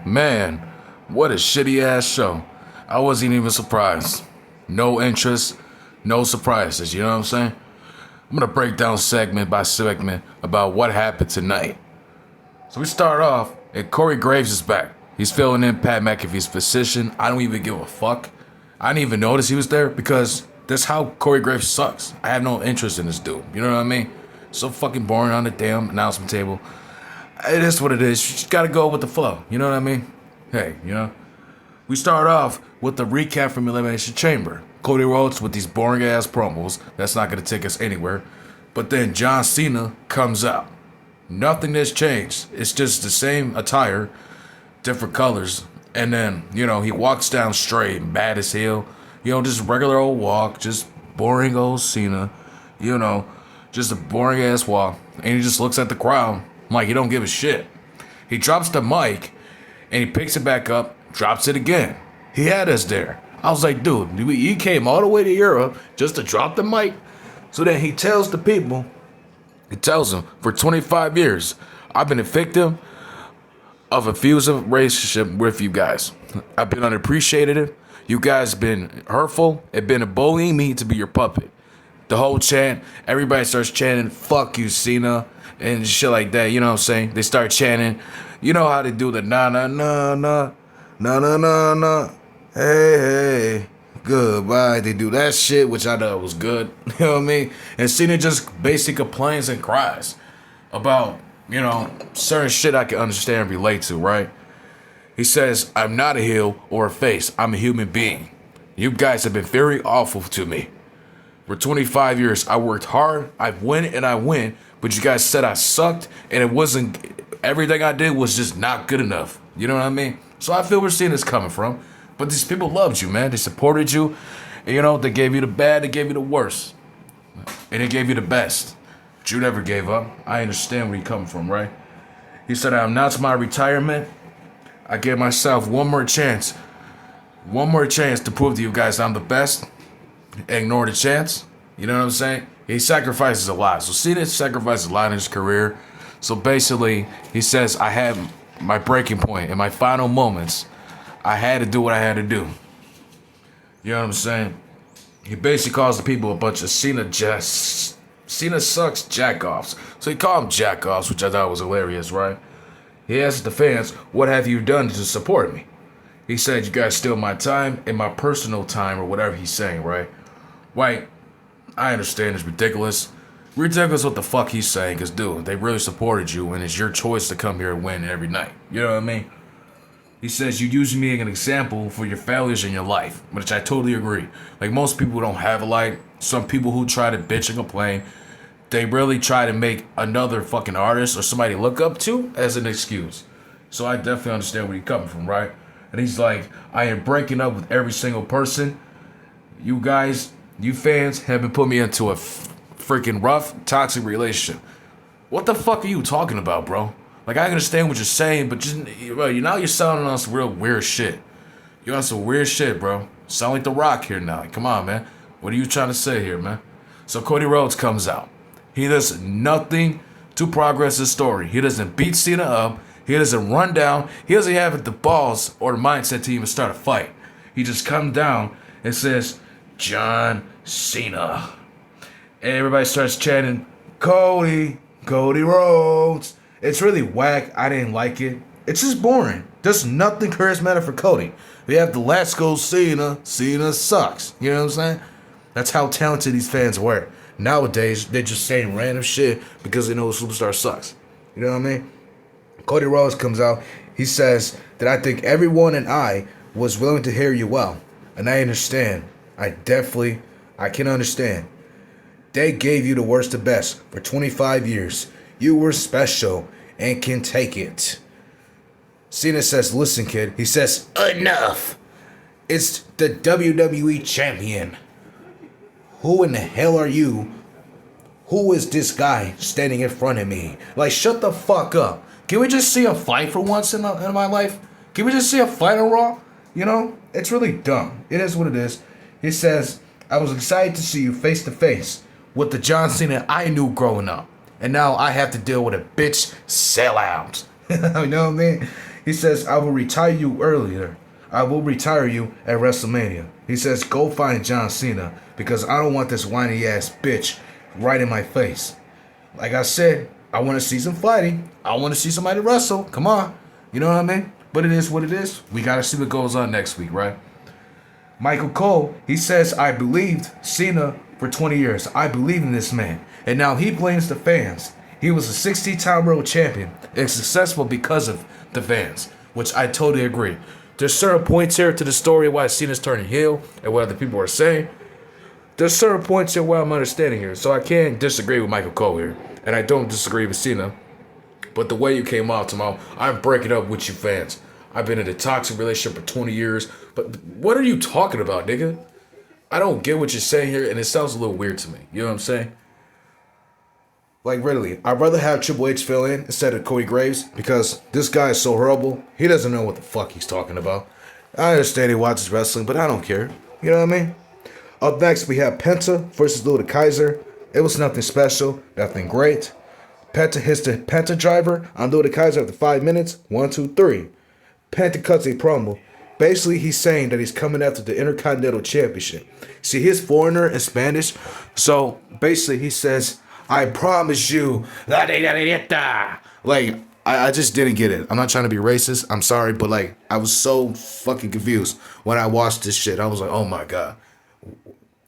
Man, what a shitty ass show. I wasn't even surprised. No interest, no surprises, you know what I'm saying? I'm gonna break down segment by segment about what happened tonight. So we start off, and Corey Graves is back. He's filling in Pat McAfee's position. I don't even give a fuck. I didn't even notice he was there because that's how Corey Graves sucks. I have no interest in this dude. You know what I mean? So fucking boring on the damn announcement table. It is what it is. You just gotta go with the flow. You know what I mean? Hey, we start off with the recap from Elimination Chamber. Cody Rhodes with these boring ass promos. That's not gonna take us anywhere. But then John Cena comes out. Nothing has changed. It's just the same attire, different colors. And then, he walks down straight, mad as hell. Just regular old walk, just boring old Cena. Just a boring ass walk. And he just looks at the crowd like he don't give a shit. He drops the mic and he picks it back up, drops it again. He had us there. I was like, dude, you came all the way to Europe just to drop the mic? So then he tells the people, for 25 years, I've been a victim of a abusive relationship with you guys. I've been unappreciated. You guys been hurtful and been bullying me to be your puppet. The whole chant, everybody starts chanting, fuck you, Cena, and shit like that, you know what I'm saying? They start chanting, you know how they do the na na na na, na na na na, hey, hey, goodbye. They do that shit, which I thought was good, you know what I mean? And Cena just basically complains and cries about, certain shit I can understand and relate to, right? He says, I'm not a heel or a face, I'm a human being. You guys have been very awful to me. For 25 years, I worked hard, I win, but you guys said I sucked, and it wasn't, everything I did was just not good enough. You know what I mean? So I feel where seeing this coming from. But these people loved you, man. They supported you. And, they gave you the bad, they gave you the worst. And they gave you the best. But you never gave up. I understand where you're coming from, right? He said, I announced my retirement. I gave myself one more chance to prove to you guys I'm the best. Ignore the chance. You know what I'm saying? He sacrifices a lot. So Cena sacrifices a lot in his career. So basically, he says, I had my breaking point in my final moments. I had to do what I had to do. You know what I'm saying? He basically calls the people a bunch of Cena sucks jack-offs. So he called them jack-offs, which I thought was hilarious, right? He asked the fans, what have you done to support me? He said, you guys steal my time and my personal time, or whatever he's saying, right? Right, I understand it's ridiculous. Ridiculous what the fuck he's saying, because, dude, they really supported you, and it's your choice to come here and win every night. You know what I mean? He says, you use me as an example for your failures in your life, which I totally agree. Like, most people don't have a life. Some people who try to bitch and complain, they really try to make another fucking artist or somebody look up to as an excuse. So I definitely understand where you're coming from, right? And he's like, I am breaking up with every single person. You guys, you fans have been putting me into a freaking rough, toxic relationship. What the fuck are you talking about, bro? Like, I understand what you're saying, but you're sounding on some real weird shit. You're on some weird shit, bro. Sound like The Rock here now. Come on, man. What are you trying to say here, man? So Cody Rhodes comes out. He does nothing to progress his story. He doesn't beat Cena up. He doesn't run down. He doesn't have the balls or the mindset to even start a fight. He just comes down and says, John Cena. And everybody starts chanting, Cody Rhodes. It's really whack. I didn't like it. It's just boring. There's nothing charismatic for Cody. We have the Let's Go Cena. Cena sucks. You know what I'm saying? That's how talented these fans were. Nowadays, they're just saying random shit because they know the superstar sucks. You know what I mean? Cody Rhodes comes out. He says that I think everyone and I was willing to hear you well. And I understand. I can understand. They gave you the worst to best for 25 years. You were special and can take it. Cena says, listen, kid. He says, enough. It's the WWE champion. Who in the hell are you? Who is this guy standing in front of me? Like, shut the fuck up. Can we just see a fight for once in my life? Can we just see a fight on Raw? It's really dumb. It is what it is. He says, I was excited to see you face to face with the John Cena I knew growing up. And now I have to deal with a bitch sellout. You know what I mean? He says, I will retire you earlier. I will retire you at WrestleMania. He says, go find John Cena because I don't want this whiny ass bitch right in my face. Like I said, I want to see some fighting. I want to see somebody wrestle. Come on. You know what I mean? But it is what it is. We got to see what goes on next week, right? Michael Cole, he says, I believed Cena for 20 years. I believe in this man. And now he blames the fans. He was a 16-time world champion and successful because of the fans, which I totally agree. There's certain points here to the story why Cena's turning heel and what other people are saying. There's certain points here where I'm understanding here. So I can't disagree with Michael Cole here. And I don't disagree with Cena. But the way you came out tomorrow, I'm breaking up with you fans. I've been in a toxic relationship for 20 years. But what are you talking about, nigga? I don't get what you're saying here, and it sounds a little weird to me. You know what I'm saying? Like, really, I'd rather have Triple H fill in instead of Cody Graves because this guy is so horrible. He doesn't know what the fuck he's talking about. I understand he watches wrestling, but I don't care. You know what I mean? Up next, we have Penta versus Lou the Kaiser. It was nothing special, nothing great. Penta hits the Penta driver on Lou the Kaiser after 5 minutes. 1, 2, 3. Penta cuts a promo. Basically, he's saying that he's coming after the Intercontinental Championship. See, he's foreigner in Spanish. So, basically, he says, I promise you. Like, I just didn't get it. I'm not trying to be racist. I'm sorry, but, like, I was so fucking confused when I watched this shit. I was like, oh, my God.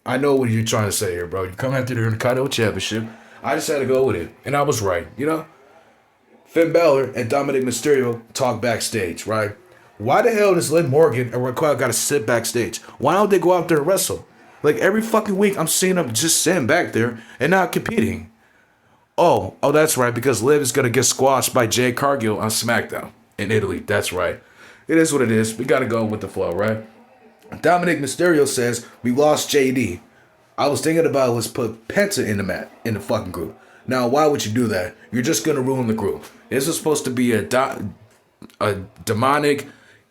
I know what you're trying to say here, bro. You come after the Intercontinental Championship. I just had to go with it. And I was right, you know? Finn Balor and Dominic Mysterio talk backstage, right? Why the hell does Liv Morgan and Raquel gotta sit backstage? Why don't they go out there and wrestle? Like every fucking week I'm seeing them just sitting back there and not competing. Oh, that's right, because Liv is gonna get squashed by Jade Cargill on SmackDown in Italy. That's right. It is what it is. We gotta go with the flow, right? Dominic Mysterio says, we lost JD. I was thinking about let's put Penta in the fucking group. Now, why would you do that? You're just gonna ruin the group. This is supposed to be a demonic,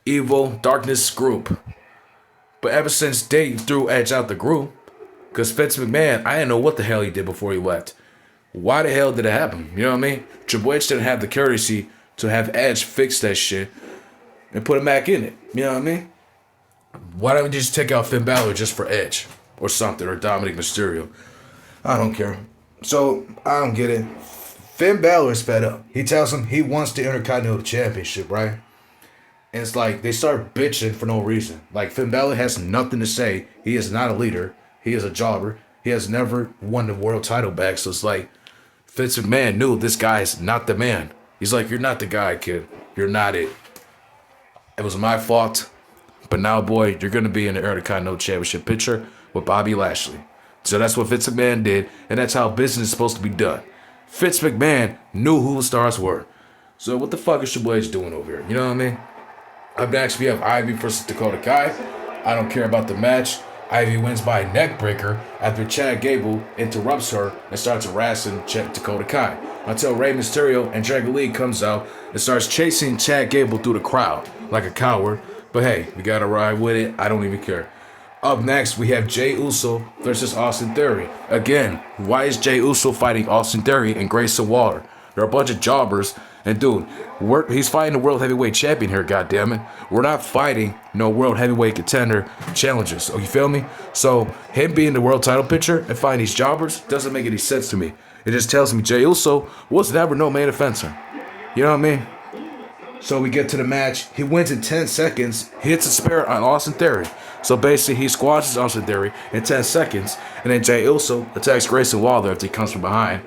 evil, darkness group. But ever since they threw Edge out the group, because Vince McMahon, I didn't know what the hell he did before he left. Why the hell did it happen? You know what I mean? Triple H didn't have the courtesy to have Edge fix that shit and put him back in it. You know what I mean? Why don't we just take out Finn Balor just for Edge or something, or Dominic Mysterio? I don't care. So, I don't get it. Finn Balor is fed up. He tells him he wants the Intercontinental Championship, right? And it's like they start bitching for no reason. Like Finn Balor has nothing to say. He is not a leader. He is a jobber. He has never won the world title back. So it's like Vince McMahon knew this guy is not the man. He's like, you're not the guy, kid. You're not it. It was my fault. But now, boy, you're going to be in the Intercontinental Championship picture with Bobby Lashley. So that's what Vince McMahon did. And that's how business is supposed to be done. Vince McMahon knew who the stars were. So what the fuck is Triple H doing over here? You know what I mean? Up next, we have Ivy versus Dakota Kai. I don't care about the match. Ivy wins by a neck breaker after Chad Gable interrupts her and starts harassing Dakota Kai until Rey Mysterio and Dragon Lee comes out and starts chasing Chad Gable through the crowd like a coward. But hey, we gotta ride with it. I don't even care. Up next, we have Jey Uso versus Austin Theory. Again, why is Jey Uso fighting Austin Theory and Grayson Waller? They're a bunch of jobbers. And dude, he's fighting the World Heavyweight Champion here, goddammit. We're not fighting no World Heavyweight Contender challenges. Oh, you feel me? So, him being the world title picture and fighting these jobbers doesn't make any sense to me. It just tells me Jey Uso was never no main offenser. You know what I mean? So we get to the match. He wins in 10 seconds. He hits a spear on Austin Theory. So basically, he squashes Austin Theory in 10 seconds. And then Jey Uso attacks Grayson Waller after he comes from behind.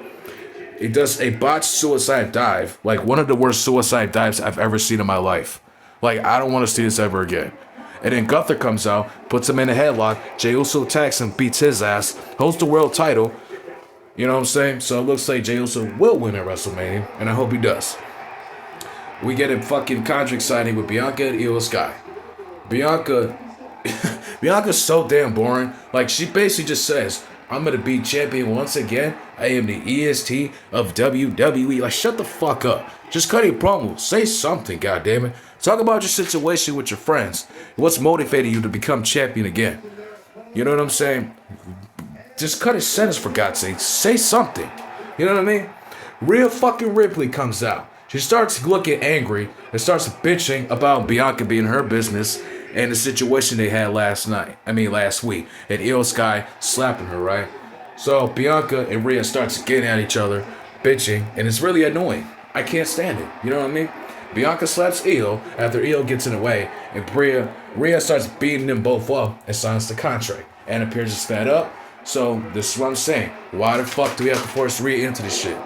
He does a botched suicide dive. Like, one of the worst suicide dives I've ever seen in my life. Like, I don't want to see this ever again. And then Gunther comes out, puts him in a headlock. Jey Uso attacks him, beats his ass, holds the world title. You know what I'm saying? So it looks like Jey Uso will win at WrestleMania. And I hope he does. We get a fucking contract signing with Bianca and Io Sky. Bianca's so damn boring. Like, she basically just says, I'm gonna be champion once again. I am the EST of WWE. Like, shut the fuck up. Just cut your promo. Say something, goddammit. Talk about your situation with your friends. What's motivating you to become champion again? You know what I'm saying? Just cut a sentence, for God's sake. Say something. You know what I mean? Rhea fucking Ripley comes out. She starts looking angry and starts bitching about Bianca being her business and the situation they had last week, and Io Sky slapping her, right? So Bianca and Rhea starts getting at each other, bitching, and it's really annoying. I can't stand it. You know what I mean? Bianca slaps Io after Io gets in the way, and Rhea starts beating them both up and signs the contract. And appears is fed up. So this is what I'm saying. Why the fuck do we have to force Rhea into this shit?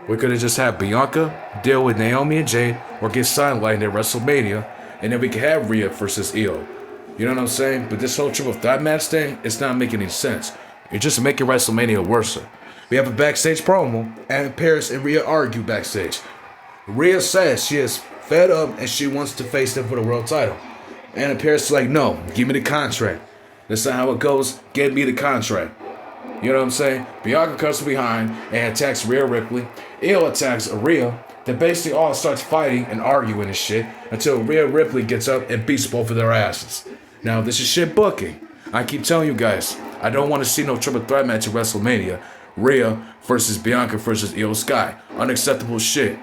We could have just had Bianca deal with Naomi and Jade or get sidelined at WrestleMania, and then we could have Rhea versus Io. You know what I'm saying? But this whole triple threat match thing, it's not making any sense. You're just making WrestleMania worse. We have a backstage promo, and Paris and Rhea argue backstage. Rhea says she is fed up and she wants to face them for the world title. And Paris is like, no, give me the contract. That's not how it goes. Get me the contract. You know what I'm saying? Bianca comes from behind and attacks Rhea Ripley. Io attacks Rhea. They basically all starts fighting and arguing and shit until Rhea Ripley gets up and beats both of their asses. Now, this is shit booking. I keep telling you guys, I don't want to see no triple threat match at WrestleMania. Rhea versus Bianca versus Io Sky. Unacceptable shit.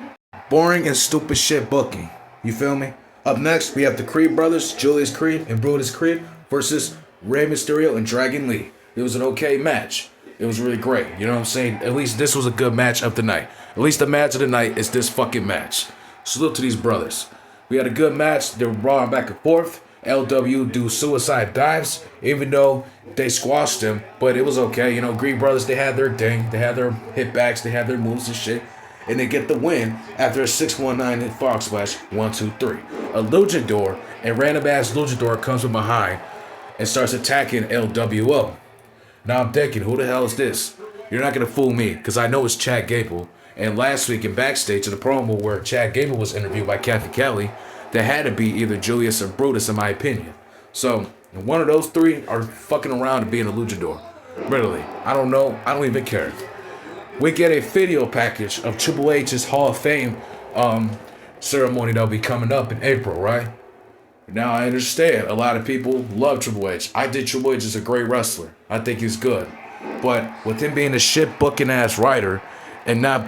Boring and stupid shit booking. You feel me? Up next, we have the Creed brothers, Julius Creed and Brutus Creed versus Rey Mysterio and Dragon Lee. It was an okay match. It was really great. You know what I'm saying? At least this was a good match of the night. At least the match of the night is this fucking match. Salute to these brothers. We had a good match. They were brawling back and forth. LW do suicide dives, even though they squashed them. But it was okay. You know, Creed brothers, they had their thing. They had their hitbacks. They had their moves and shit. And they get the win after a 619 hit frog splash. 1, 2, 3. A luchador, and random ass luchador comes from behind and starts attacking LWO. Now I'm thinking, who the hell is this? You're not gonna fool me, because I know it's Chad Gable. And last week in backstage in the promo where Chad Gable was interviewed by Kathy Kelly, that had to be either Julius or Brutus in my opinion. So one of those three are fucking around and being a luchador. Really, I don't know. I don't even care. We get a video package of Triple H's Hall of Fame ceremony that'll be coming up in April, right? Now I understand a lot of people love Triple H. I think Triple H is a great wrestler. I think he's good. But with him being a shit booking ass writer and not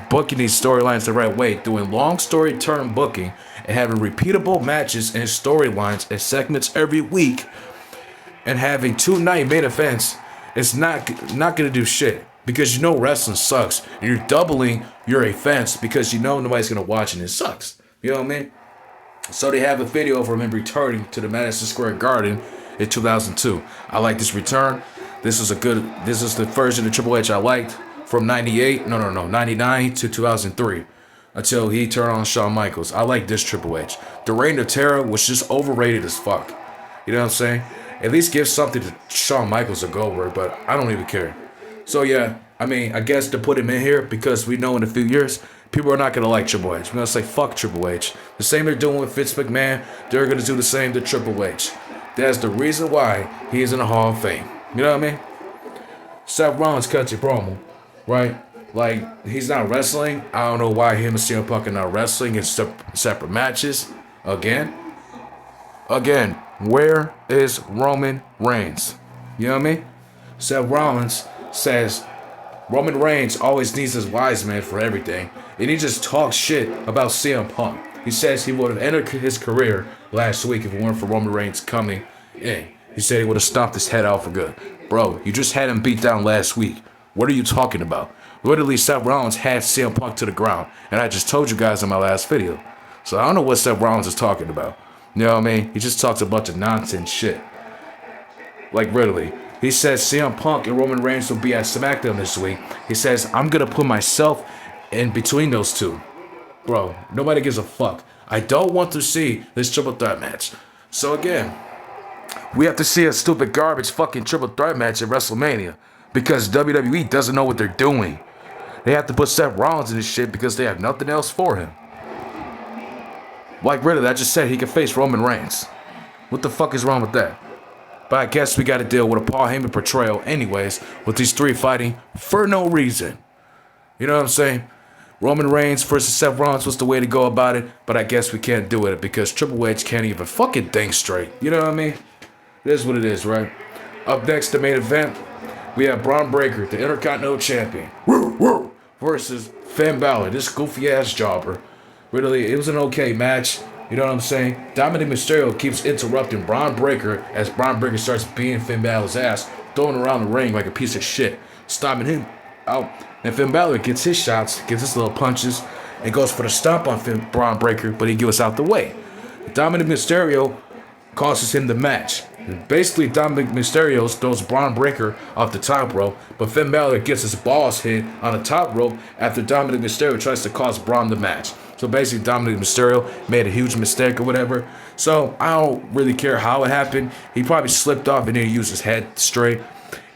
booking these storylines the right way, doing long story term booking and having repeatable matches and storylines and segments every week and having 2-night main events, it's not gonna do shit. Because you know wrestling sucks. And you're doubling your events because you know nobody's gonna watch and it sucks. You know what I mean? So they have a video from him returning to the Madison Square Garden in 2002. I like this return. This is the version of Triple H I liked from 99 to 2003 until he turned on Shawn Michaels. I like this Triple H. The Reign of Terror was just overrated as fuck. You know what I'm saying? At least give something to Shawn Michaels or Goldberg, but I don't even care. So yeah, I mean, I guess to put him in here because we know in a few years, people are not going to like Triple H. We're going to say, fuck Triple H. The same they're doing with Vince McMahon, they're going to do the same to Triple H. That's the reason why he's in the Hall of Fame. You know what I mean? Seth Rollins cuts a promo, right? Like, he's not wrestling. I don't know why him and CM Punk are not wrestling in separate matches. Again, where is Roman Reigns? You know what I mean? Seth Rollins says Roman Reigns always needs his wise man for everything, and he just talks shit about CM Punk. He says he would have ended his career last week if it weren't for Roman Reigns coming in. He said he would have stomped his head out for good. Bro, you just had him beat down last week. What are you talking about? Literally, Seth Rollins had CM Punk to the ground, and I just told you guys in my last video. So I don't know what Seth Rollins is talking about. You know what I mean? He just talks a bunch of nonsense shit. Like, literally. He says CM Punk and Roman Reigns will be at SmackDown this week. He says, I'm going to put myself in between those two. Bro, nobody gives a fuck. I don't want to see this triple threat match. So again, we have to see a stupid garbage fucking triple threat match at WrestleMania. Because WWE doesn't know what they're doing. They have to put Seth Rollins in this shit because they have nothing else for him. Like, really, I just said he could face Roman Reigns. What the fuck is wrong with that? But I guess we got to deal with a Paul Heyman portrayal anyways, with these three fighting for no reason. You know what I'm saying? Roman Reigns versus Seth Rollins was the way to go about it, but I guess we can't do it because Triple H can't even fucking think straight. You know what I mean? It is what it is, right? Up next, the main event, we have Braun Breaker, the Intercontinental Champion, versus Finn Balor, this goofy ass jobber. Really, it was an okay match. You know what I'm saying? Dominic Mysterio keeps interrupting Braun Breaker as Braun Breaker starts beating Finn Balor's ass, throwing around the ring like a piece of shit, stopping him out. And Finn Balor gets his shots, gets his little punches, and goes for the stomp on Braun Breaker, but he goes out the way. Dominic Mysterio causes him the match. Basically, Dominic Mysterio throws Braun Breaker off the top rope, but Finn Balor gets his balls hit on the top rope after Dominic Mysterio tries to cause Braun the match. So basically, Dominic Mysterio made a huge mistake or whatever. So I don't really care how it happened. He probably slipped off and didn't use his head straight.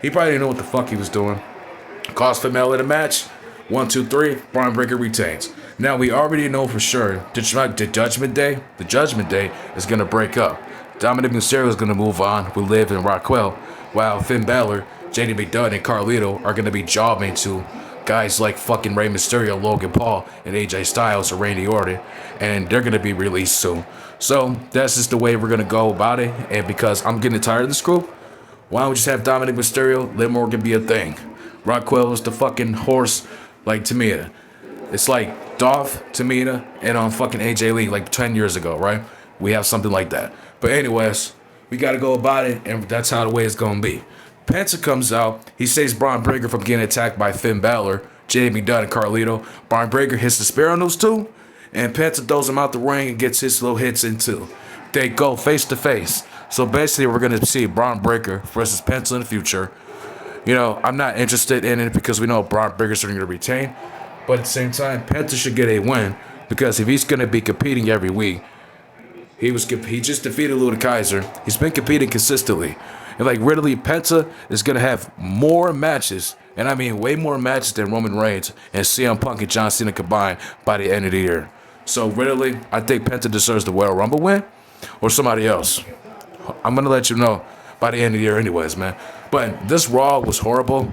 He probably didn't know what the fuck he was doing. Cost Finn Balor the match. 1, 2, 3. Braun Breaker retains. Now we already know for sure the Judgment Day is gonna break up. Dominic Mysterio is gonna move on with Liv and Raquel, while Finn Balor, JD McDonagh, and Carlito are gonna be jobbing to guys like fucking Rey Mysterio, Logan Paul, and AJ Styles or Randy Orton, and they're gonna be released soon. So that's just the way we're gonna go about it. And because I'm getting tired of this group, why don't we just have Dominic Mysterio, Liv Morgan be a thing? Raquel is the fucking horse like Tamina. It's like Dolph, Tamina, and on fucking AJ Lee like 10 years ago, right? We have something like that. But anyways, we got to go about it, and that's how the way it's going to be. Penta comes out. He saves Braun Breaker from getting attacked by Finn Balor, JD McDonagh, and Carlito. Braun Breaker hits the spear on those two, and Penta throws him out the ring and gets his little hits in too. They go face to face. So basically, we're going to see Braun Breaker versus Penta in the future. You know, I'm not interested in it because we know Braun Breaker's going to retain. But at the same time, Penta should get a win because if he's going to be competing every week, he just defeated Ludwig Kaiser. He's been competing consistently. And like really, Penta is going to have more matches, and I mean way more matches than Roman Reigns and CM Punk and John Cena combined by the end of the year. So really, I think Penta deserves the Royal Rumble win or somebody else. I'm going to let you know by the end of the year anyways, man. But this Raw was horrible.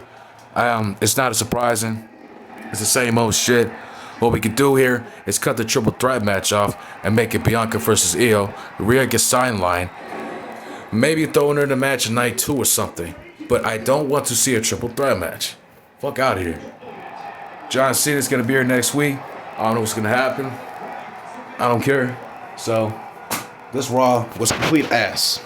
It's not surprising. It's the same old shit. What we can do here is cut the triple threat match off and make it Bianca versus Io, Rhea gets sidelined. Maybe throwing her in the match in night 2 or something. But I don't want to see a triple threat match. Fuck out of here. John Cena's gonna be here next week. I don't know what's gonna happen. I don't care. So, this Raw was complete ass.